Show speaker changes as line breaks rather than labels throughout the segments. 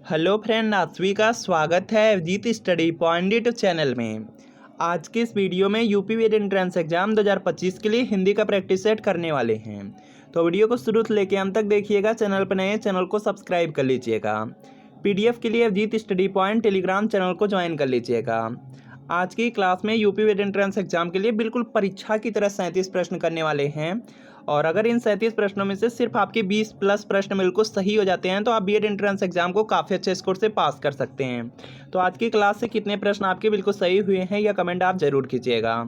Hello friend, आप सभी का स्वागत है Avjeet study point YouTube channel में। आज के इस वीडियो में यूपी वेद एंट्रेंस एग्जाम 2025 के लिए हिंदी का प्रैक्टिस सेट करने वाले हैं। तो वीडियो को शुरू से लेकर अंत तक देखिएगा। चैनल पर नए चैनल को सब्सक्राइब कर लीजिएगा। पीडीएफ के लिए Avjeet study point Telegram channel को ज्वाइन कर लीजिएगा। आज की क्लास में यूपी वेद एंट्रेंस एग्जाम के लिए बिल्कुल परीक्षा की तरह 37 प्रश्न करने वाले हैं। और अगर इन 37 प्रश्नों में से सिर्फ आपके 20 प्लस प्रश्न बिल्कुल सही हो जाते हैं तो आप बीएड एंट्रेंस एग्जाम को काफ़ी अच्छे स्कोर से पास कर सकते हैं। तो आज की क्लास से कितने प्रश्न आपके बिल्कुल सही हुए हैं यह कमेंट आप जरूर कीजिएगा।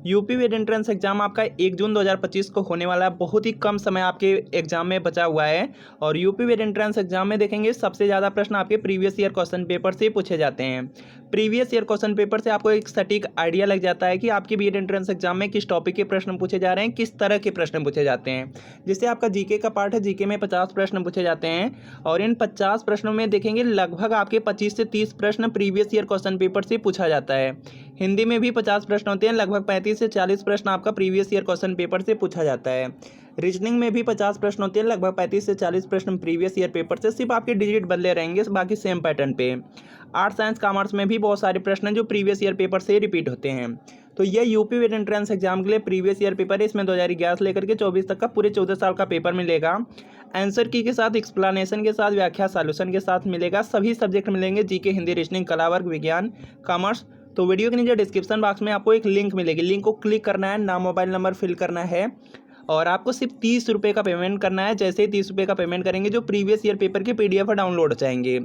यूपी वेद एंट्रेंस एग्जाम आपका 1 जून 2025 को होने वाला है। बहुत ही कम समय आपके एग्जाम में बचा हुआ है। और यूपी वेद एंट्रेंस एग्जाम में देखेंगे सबसे ज़्यादा प्रश्न आपके प्रीवियस ईयर क्वेश्चन पेपर से पूछे जाते हैं। प्रीवियस ईयर क्वेश्चन पेपर से आपको एक सटीक आइडिया लग जाता है कि आपके बीएड एंट्रेंस एग्जाम में किस टॉपिक के प्रश्न पूछे जा रहे हैं, किस तरह के प्रश्न पूछे जाते हैं। जैसे आपका जीके का पार्ट है, जीके में 50 प्रश्न पूछे जाते हैं और इन 50 प्रश्नों में देखेंगे लगभग आपके 25 से 30 प्रश्न प्रीवियस ईयर क्वेश्चन पेपर से पूछा जाता है। हिंदी में भी 50 प्रश्न होते हैं, लगभग 35 से 40 प्रश्न आपका प्रीवियस ईयर क्वेश्चन पेपर से पूछा जाता है। रीजनिंग में भी 50 प्रश्न होते हैं, लगभग 35 से 40 प्रश्न प्रीवियस ईयर पेपर से, सिर्फ आपके डिजिट बदले रहेंगे, बाकी सेम पैटर्न पे। आर्ट्स साइंस कॉमर्स में भी बहुत सारे प्रश्न जो प्रीवियस ईयर पेपर से रिपीट होते हैं। तो ये यूपी वेद एंट्रेंस एग्जाम के लिए प्रीवियस ईयर पेपर है। इसमें 2011 से लेकर के 24 तक का पूरे 14 साल का पेपर मिलेगा। आंसर की के साथ, एक्सप्लेनेशन के साथ, व्याख्या सॉल्यूशन के साथ मिलेगा। सभी सब्जेक्ट मिलेंगे, जीके, हिंदी, रीजनिंग, कला वर्ग, विज्ञान, कॉमर्स। तो वीडियो के नीचे डिस्क्रिप्शन बॉक्स में आपको एक लिंक मिलेगी, लिंक को क्लिक करना है, नाम मोबाइल नंबर फिल करना है और आपको सिर्फ 30 रुपये का पेमेंट करना है। जैसे ही 30 रुपये का पेमेंट करेंगे जो प्रीवियस ईयर पेपर के पीडीएफ डाउनलोड हो जाएंगे।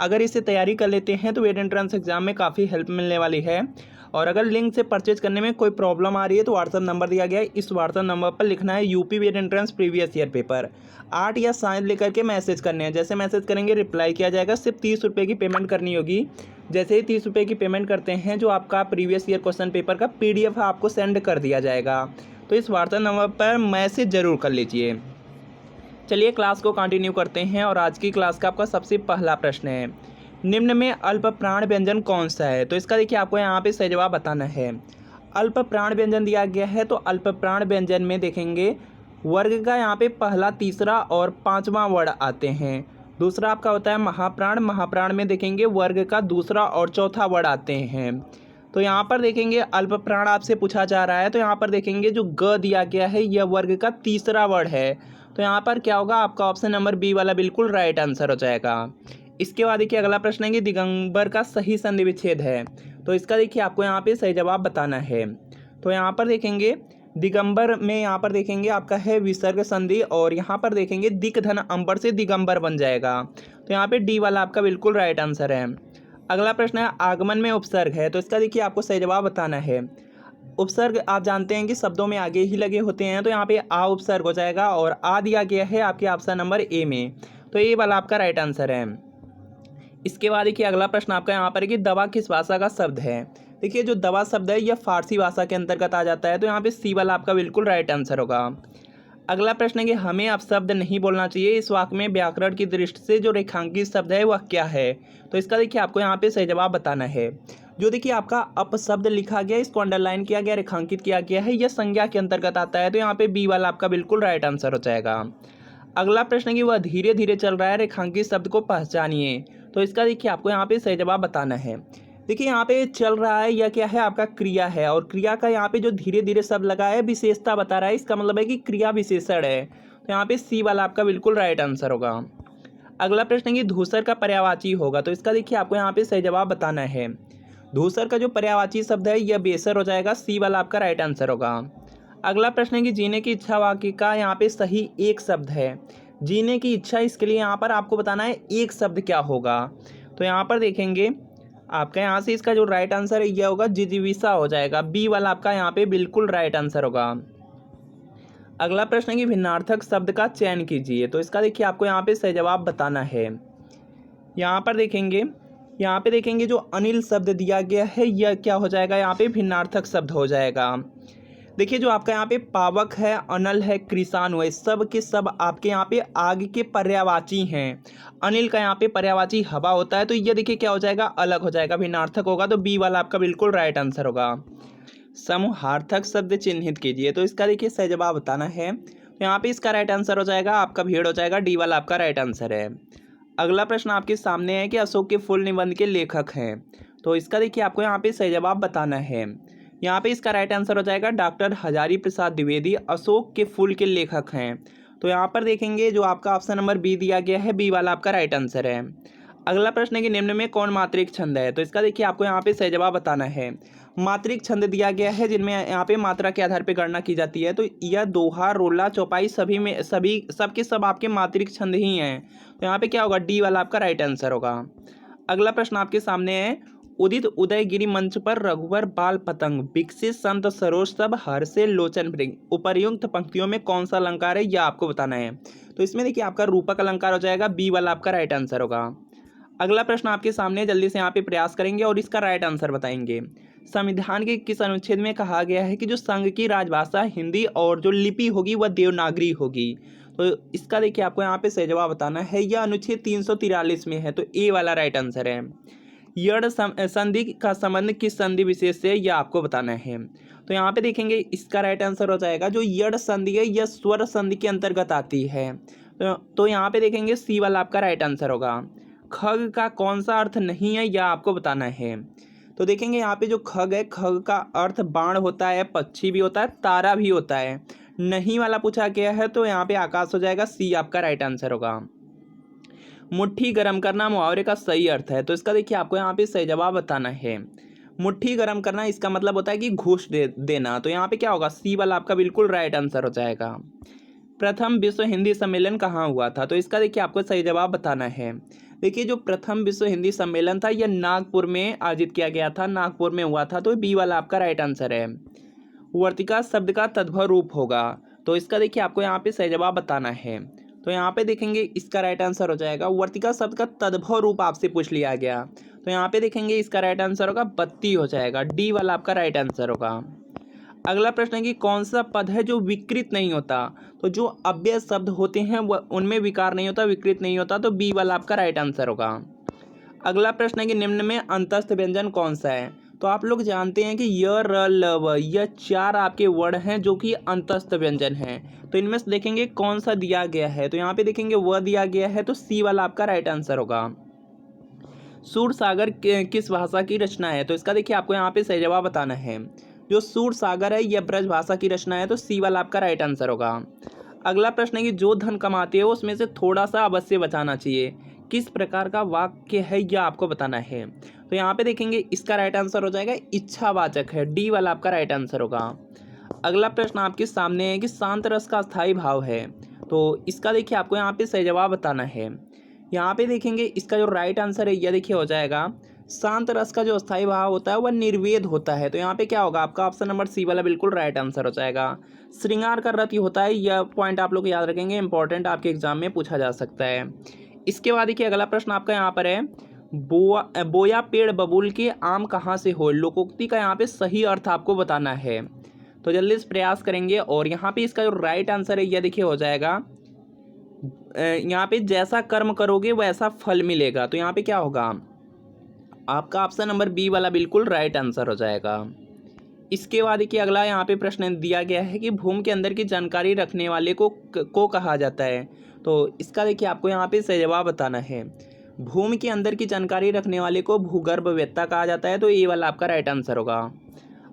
अगर इससे तैयारी कर लेते हैं तो वेद एंट्रेंस एग्जाम में काफ़ी हेल्प मिलने वाली है। और अगर लिंक से परचेज करने में कोई प्रॉब्लम आ रही है तो व्हाट्सअप नंबर दिया गया है, इस व्हाट्सअप नंबर पर लिखना है यूपी वेद एंट्रेंस प्रीवियस ईयर पेपर 8 या साइंस लेकर के मैसेज करने हैं। जैसे मैसेज करेंगे रिप्लाई किया जाएगा। सिर्फ 30 रुपये की पेमेंट करनी होगी। जैसे ही 30 रुपये की पेमेंट करते हैं जो आपका प्रीवियस ईयर क्वेश्चन पेपर का पीडीएफ आपको सेंड कर दिया जाएगा। तो इस व्हाट्सएप नंबर पर मैसेज जरूर कर लीजिए। चलिए क्लास को कंटिन्यू करते हैं। और आज की क्लास का आपका सबसे पहला प्रश्न है, निम्न में अल्प प्राण व्यंजन कौन सा है। तो इसका देखिए आपको यहाँ पे सही जवाब बताना है। अल्प प्राण व्यंजन दिया गया है तो अल्प प्राण व्यंजन में देखेंगे वर्ग का यहाँ पे पहला, तीसरा और पांचवा वर्ड आते हैं। दूसरा आपका होता है महाप्राण, महाप्राण में देखेंगे वर्ग का दूसरा और चौथा वर्ड आते हैं। तो यहाँ पर देखेंगे अल्प प्राण आपसे पूछा जा रहा है तो यहाँ पर देखेंगे जो ग दिया गया है यह वर्ग का तीसरा वर्ड है। तो यहाँ पर क्या होगा, आपका ऑप्शन नंबर बी वाला बिल्कुल राइट आंसर हो जाएगा। इसके बाद देखिए अगला प्रश्न है कि दिगंबर का सही संधि विच्छेद है। तो इसका देखिए आपको यहाँ पे सही जवाब बताना है। तो यहाँ पर देखेंगे दिगंबर में यहाँ पर देखेंगे आपका है विसर्ग संधि और यहाँ पर देखेंगे दिक धन अंबर से दिगंबर बन जाएगा। तो यहाँ पे डी वाला आपका बिल्कुल राइट आंसर है। अगला प्रश्न है आगमन में उपसर्ग है। तो इसका देखिए आपको सही जवाब बताना है। उपसर्ग आप जानते हैं कि शब्दों में आगे ही लगे होते हैं। तो यहाँ पे आ उपसर्ग हो जाएगा और आ दिया गया है आपके ऑप्शन नंबर ए में। तो ये वाला आपका राइट आंसर है। इसके बाद देखिए अगला प्रश्न आपका यहाँ पर है कि दवा किस भाषा का शब्द है। देखिए जो दवा शब्द है यह फारसी भाषा के अंतर्गत आ जाता है। तो यहाँ पे सी वाला आपका बिल्कुल राइट आंसर होगा। अगला प्रश्न है कि हमें अपशब्द नहीं बोलना चाहिए। इस वाक्य में व्याकरण की दृष्टि से जो रेखांकित शब्द है वह क्या है। तो इसका देखिए आपको यहाँ पे सही जवाब बताना है। जो देखिए आपका अपशब्द लिखा गया, इसको अंडरलाइन किया गया, रेखांकित किया गया है, यह संज्ञा के अंतर्गत आता है। तो यहाँ पे बी वाला आपका बिल्कुल राइट आंसर हो जाएगा। अगला प्रश्न है कि वह धीरे धीरे चल रहा है, रेखांकित शब्द को पहचानिए। तो इसका देखिए आपको यहाँ पे सही जवाब बताना है। देखिए यहाँ पे चल रहा है यह क्या है, आपका क्रिया है और क्रिया का यहाँ पे जो धीरे धीरे शब्द लगा है विशेषता बता रहा है। इसका मतलब है कि क्रिया विशेषण है। तो यहाँ पे सी वाला आपका बिल्कुल राइट आंसर होगा। अगला प्रश्न है कि धूसर का पर्यायवाची होगा। तो इसका देखिए आपको यहाँ पे सही जवाब बताना है। धूसर का जो पर्यायवाची शब्द है यह बेसर हो जाएगा। सी वाला आपका राइट आंसर होगा। अगला प्रश्न है कि जीने की इच्छा वाक्य का यहाँ पे सही एक शब्द है। जीने की इच्छा, इसके लिए यहाँ पर आपको बताना है एक शब्द क्या होगा। तो यहाँ पर देखेंगे आपका यहाँ से इसका जो राइट आंसर है यह होगा जिजीविषा हो जाएगा। बी वाला आपका यहाँ पे बिल्कुल राइट आंसर होगा। अगला प्रश्न है कि भिन्नार्थक शब्द का चयन कीजिए। तो इसका देखिए आपको यहाँ पे सही जवाब बताना है। यहाँ पर देखेंगे जो अनिल शब्द दिया गया है यह क्या हो जाएगा, यहाँ पे भिन्नार्थक शब्द हो जाएगा। देखिए जो आपका यहाँ पे पावक है, अनल है, कृषाणु है, सब के सब आपके यहाँ पे आग के पर्यायवाची हैं। अनिल का यहाँ पे पर्यायवाची हवा होता है। तो ये देखिए क्या हो जाएगा, अलग हो जाएगा, भिन्नार्थक होगा। तो बी वाला आपका बिल्कुल राइट आंसर होगा। समूहार्थक शब्द चिन्हित कीजिए। तो इसका देखिए सही जवाब बताना है। तो यहाँ पे इसका राइट आंसर हो जाएगा आपका भेड़ हो जाएगा। डी वाला आपका राइट आंसर है। अगला प्रश्न आपके सामने है कि अशोक के फुल निबंध के लेखक हैं। तो इसका देखिए आपको यहाँ पे सही जवाब बताना है। यहाँ पे इसका राइट आंसर हो जाएगा डॉक्टर हजारी प्रसाद द्विवेदी अशोक के फूल के लेखक हैं। तो यहाँ पर देखेंगे जो आपका ऑप्शन नंबर बी दिया गया है, बी वाला आपका राइट आंसर है। अगला प्रश्न है कि निम्न में कौन मात्रिक छंद है। तो इसका देखिए आपको यहाँ पे सही जवाब बताना है। मात्रिक छंद दिया गया है जिनमें यहाँ पे मात्रा के आधार पे गणना की जाती है। तो यह दोहा, रोला, चौपाई सभी में सब के सब आपके मात्रिक छंद ही हैं। तो यहाँ पे क्या होगा, डी वाला आपका राइट आंसर होगा। अगला प्रश्न आपके सामने है, उदित उदयगिरी मंच पर रघुवर बाल पतंग विकसित संत सरोज सब हर्षे लोचन भृंग उपर्युक्त पंक्तियों में कौन सा अलंकार है, यह आपको बताना है। तो इसमें देखिए आपका रूपक अलंकार हो जाएगा, बी वाला आपका राइट आंसर होगा। अगला प्रश्न आपके सामने, जल्दी से यहाँ पे प्रयास करेंगे और इसका राइट आंसर बताएंगे। संविधान के किस अनुच्छेद में कहा गया है कि जो संघ की राजभाषा हिंदी और जो लिपि होगी वह देवनागरी होगी। तो इसका देखिए आपको यहाँ पे सही जवाब बताना है। यह अनुच्छेद 343 में है, तो ए वाला राइट आंसर है। यड़ संधि का संबंध किस संधि विशेष से, यह आपको बताना है। तो यहाँ पे देखेंगे इसका राइट आंसर हो जाएगा जो यड़ संधि है यह स्वर संधि के अंतर्गत आती है। तो यहाँ पे देखेंगे सी वाला आपका राइट आंसर होगा। खग का कौन सा अर्थ नहीं है, यह आपको बताना है। तो देखेंगे यहाँ पे जो खग है, खग का अर्थ बाण होता है, पक्षी भी होता है, तारा भी होता है। नहीं वाला पूछा गया है तो यहाँ पे आकाश हो जाएगा, सी आपका राइट आंसर होगा। मुट्ठी गर्म करना मुहावरे का सही अर्थ है। तो इसका देखिए आपको यहाँ पे सही जवाब बताना है। मुट्ठी गर्म करना इसका मतलब होता है कि घूस देना। तो यहाँ पे क्या होगा, सी वाला आपका बिल्कुल राइट आंसर हो जाएगा। प्रथम विश्व हिंदी सम्मेलन कहाँ हुआ था। तो इसका देखिए आपको सही जवाब बताना है। देखिए जो प्रथम विश्व हिंदी सम्मेलन था यह नागपुर में आयोजित किया गया था, नागपुर में हुआ था। तो बी वाला आपका राइट आंसर है। वर्तिका शब्द का तद्भव रूप होगा। तो इसका देखिए आपको यहाँ पे सही जवाब बताना है। तो यहाँ पे देखेंगे इसका राइट आंसर हो जाएगा, वर्तिका शब्द का तद्भव रूप आपसे पूछ लिया गया। तो यहाँ पे देखेंगे इसका राइट आंसर होगा बत्ती हो जाएगा, डी वाला आपका राइट आंसर होगा। अगला प्रश्न है कि कौन सा पद है जो विकृत नहीं होता। तो जो अव्यय शब्द होते हैं वह उनमें विकार नहीं होता, विकृत नहीं होता। तो बी वाला आपका राइट आंसर होगा। अगला प्रश्न है कि निम्न में अंतस्थ व्यंजन कौन सा है। तो आप लोग जानते हैं कि य, र, ल, व यह चार आपके वर्ण हैं जो कि अंतस्थ व्यंजन हैं। तो इनमें से देखेंगे कौन सा दिया गया है। तो यहाँ पे देखेंगे वह दिया गया है, तो सी वाला आपका राइट आंसर होगा। सूर सागर किस भाषा की रचना है। तो इसका देखिए आपको यहाँ पे सही जवाब बताना है। जो सूर सागर है यह ब्रज भाषा की रचना है। तो सी वाला आपका राइट आंसर होगा। अगला प्रश्न है कि जो धन कमाते हो उसमें से थोड़ा सा अवश्य बचाना चाहिए, किस प्रकार का वाक्य है यह आपको बताना है। तो यहाँ पे देखेंगे इसका राइट आंसर हो जाएगा इच्छावाचक है, डी वाला आपका राइट आंसर होगा। अगला प्रश्न आपके सामने है कि शांत रस का स्थायी भाव है। तो इसका देखिए आपको यहाँ पे सही जवाब बताना है। यहाँ पे देखेंगे इसका जो राइट आंसर है यह देखिए हो जाएगा, शांत रस का जो स्थायी भाव होता है वह निर्वेद होता है। तो यहाँ पे क्या होगा, आपका ऑप्शन नंबर सी वाला बिल्कुल राइट आंसर हो जाएगा। श्रृंगार का रति होता है, यह पॉइंट आप लोग याद रखेंगे, इंपॉर्टेंट आपके एग्जाम में पूछा जा सकता है। इसके बाद देखिए अगला प्रश्न आपका यहाँ पर है, बोया पेड़ बबूल के आम कहाँ से हो। लोकोक्ति का यहाँ पे सही अर्थ आपको बताना है। तो जल्दी से प्रयास करेंगे और यहाँ पे इसका जो राइट आंसर है यह देखिए हो जाएगा, यहाँ पे जैसा कर्म करोगे वैसा फल मिलेगा। तो यहाँ पे क्या होगा, आपका ऑप्शन नंबर बी वाला बिल्कुल राइट आंसर हो जाएगा। इसके बाद देखिए अगला यहाँ पे प्रश्न दिया गया है कि भूमि के अंदर की जानकारी रखने वाले को कहा जाता है। तो इसका देखिए आपको यहाँ पे सही जवाब बताना है। भूमि के अंदर की जानकारी रखने वाले को भूगर्भवेत्ता कहा जाता है। तो ये वाला आपका राइट आंसर होगा।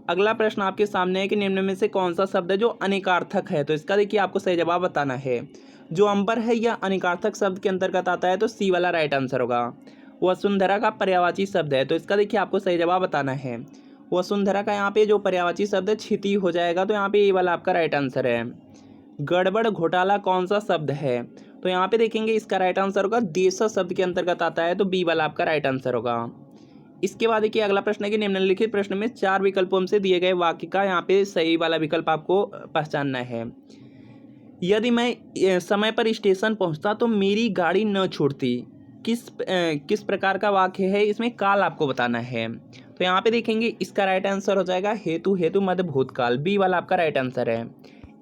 अगला प्रश्न आपके सामने है कि निम्न में से कौन सा शब्द है जो अनेकार्थक है। तो इसका देखिए आपको सही जवाब बताना है। जो अंबर है यह अनेकार्थक शब्द के अंतर्गत आता है। तो सी वाला राइट आंसर होगा। वसुंधरा का पर्यायवाची शब्द है। तो इसका देखिए आपको सही जवाब बताना है। वसुंधरा का यहाँ पे जो पर्यायवाची शब्द है क्षिति हो जाएगा। तो यहाँ पे ये वाला आपका राइट आंसर है। गड़बड़ घोटाला कौन सा शब्द है। तो यहाँ पे देखेंगे इसका राइट आंसर होगा देशा शब्द के अंतर्गत आता है। तो बी वाला आपका राइट आंसर होगा। इसके बाद देखिए अगला प्रश्न है कि निम्नलिखित प्रश्न में चार विकल्पों से दिए गए वाक्य का यहाँ पे सही वाला विकल्प आपको पहचानना है। यदि मैं समय पर स्टेशन पहुँचता तो मेरी गाड़ी न छूटती, किस प्रकार का वाक्य है, इसमें काल आपको बताना है। तो यहाँ पे देखेंगे इसका राइट आंसर हो जाएगा हेतु मध्य भूतकाल, बी वाला आपका राइट आंसर है।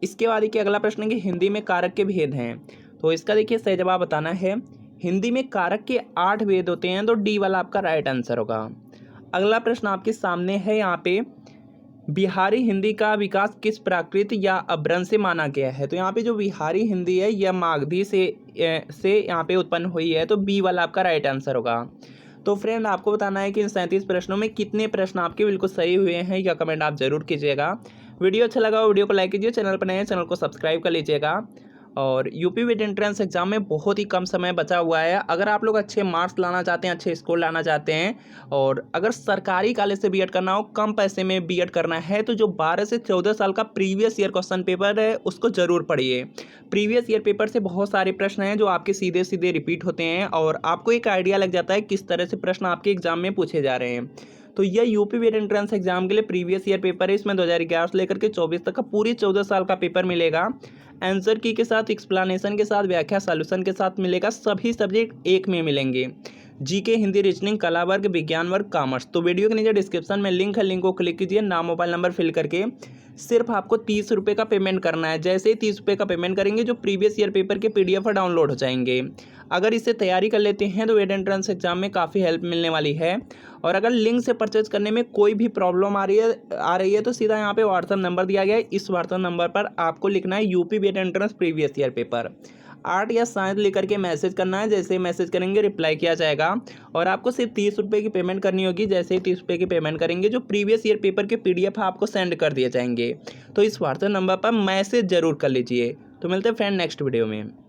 इसके बाद देखिए अगला प्रश्न है कि हिंदी में कारक के भेद हैं। तो इसका देखिए सही जवाब बताना है। हिंदी में कारक के 8 भेद होते हैं। तो डी वाला आपका राइट आंसर होगा। अगला प्रश्न आपके सामने है यहाँ पे, बिहारी हिंदी का विकास किस प्राकृत या अपभ्रंश से माना गया है? तो यहाँ पे जो बिहारी हिंदी है यह मागधी से यहाँ पे उत्पन्न हुई है, तो बी वाला आपका राइट आंसर होगा। तो फ्रेंड आपको बताना है कि इन 37 प्रश्नों में कितने प्रश्न आपके बिल्कुल सही हुए हैं, या कमेंट आप जरूर कीजिएगा। वीडियो अच्छा लगा वीडियो को लाइक कीजिए, चैनल पर नए हैं चैनल को सब्सक्राइब कर लीजिएगा। और यूपी वेट एंट्रेंस एग्जाम में बहुत ही कम समय बचा हुआ है। अगर आप लोग अच्छे मार्क्स लाना चाहते हैं, अच्छे स्कोर लाना चाहते हैं, और अगर सरकारी कॉलेज से बीएड करना हो, कम पैसे में बीएड करना है, तो जो 12 से 14 साल का प्रीवियस ईयर क्वेश्चन पेपर है उसको जरूर पढ़िए। प्रीवियस ईयर पेपर से बहुत सारे प्रश्न हैं जो आपके सीधे सीधे रिपीट होते हैं, और आपको एक आइडिया लग जाता है किस तरह से प्रश्न आपके एग्जाम में पूछे जा रहे हैं। तो यह यूपी वेट एंट्रेंस एग्जाम के लिए प्रीवियस ईयर पेपर है। इसमें 2011 से लेकर के 24 तक का पूरी 14 साल का पेपर मिलेगा। आंसर की के साथ, एक्सप्लेनेशन के साथ, व्याख्या सॉल्यूशन के साथ मिलेगा। सभी सब्जेक्ट एक में मिलेंगे, जीके, हिंदी, रीजनिंग, कला वर्ग, विज्ञान वर्ग, कॉमर्स। तो वीडियो के नीचे डिस्क्रिप्शन में लिंक है, लिंक को क्लिक कीजिए, नाम मोबाइल नंबर फिल करके सिर्फ आपको 30 रुपये का पेमेंट करना है। जैसे ही 30 रुपये का पेमेंट करेंगे, जो प्रीवियस ईयर पेपर के PDF डाउनलोड हो जाएंगे। अगर इससे तैयारी कर लेते हैं तो वेट एंट्रेंस एग्जाम में काफ़ी हेल्प मिलने वाली है। और अगर लिंक से परचेज करने में कोई भी प्रॉब्लम आ रही है तो सीधा यहाँ पे व्हाट्सअप नंबर दिया गया है। इस व्हाट्सअप नंबर पर आपको लिखना है UP vet entrance previous year paper 8 या 7 लिख करके मैसेज करना है। जैसे ही मैसेज करेंगे रिप्लाई किया जाएगा, और आपको सिर्फ 30 रुपये की पेमेंट करनी होगी। जैसे ही 30 रुपये की पेमेंट करेंगे, जो प्रीवियस ईयर पेपर के PDF आपको सेंड कर दिए जाएंगे। तो इस व्हाट्सएप नंबर पर मैसेज जरूर कर लीजिए। तो मिलते हैं फ्रेंड नेक्स्ट वीडियो में।